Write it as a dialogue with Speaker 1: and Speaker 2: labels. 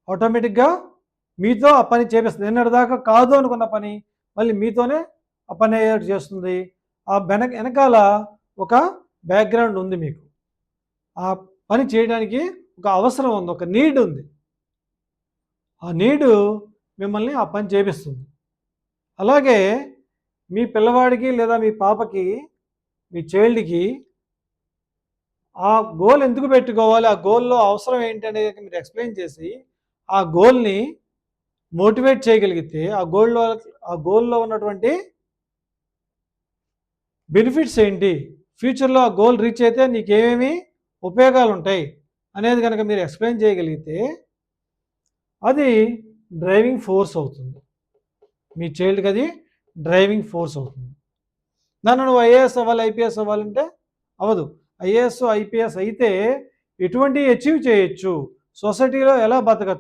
Speaker 1: ఆటోమేటిక్గా మీతో ఆ పని చేపిస్తుంది. నిన్నటిదాకా కాదు అనుకున్న పని మళ్ళీ మీతోనే ఆ పని అయ్యేటట్టు చేస్తుంది. ఆ వెనకాల ఒక బ్యాక్గ్రౌండ్ ఉంది మీకు. ఆ పని చేయడానికి ఒక అవసరం ఉంది, ఒక నీడ్ ఉంది. ఆ నీడు మిమ్మల్ని ఆ పని చేపిస్తుంది. అలాగే మీ పిల్లవాడికి లేదా మీ పాపకి, మీ చైల్డ్‌కి ఆ గోల్ ఎందుకు పెట్టుకోవాలి, ఆ గోల్‌లో అవసరం ఏంటి అనేది మీరు ఎక్స్‌ప్లెయిన్ చేసి, ఆ గోల్‌ని మోటివేట్ చేయగలిగితే, ఆ గోల్‌లో ఉన్నటువంటి బెనిఫిట్స్ ఏంటి, ఫ్యూచర్‌లో ఆ గోల్ రీచ్ అయితే నీకేమేమి ఉపయోగాలుంటాయి అనేది గనక మీరు ఎక్స్‌ప్లెయిన్ చేయగలిగితే, అది డ్రైవింగ్ ఫోర్స్ అవుతుంది. మీ చైల్డ్‌కి అది డ్రైవింగ్ ఫోర్స్ అవుతుంది. నన్ను నువ్వు ఐఏఎస్ అవ్వాలి, ఐపీఎస్ అవ్వాలంటే అవ్వదు. ఐఏఎస్, ఐపీఎస్ అయితే ఎటువంటివి అచీవ్ చేయొచ్చు, సొసైటీలో ఎలా బతకచ్చు.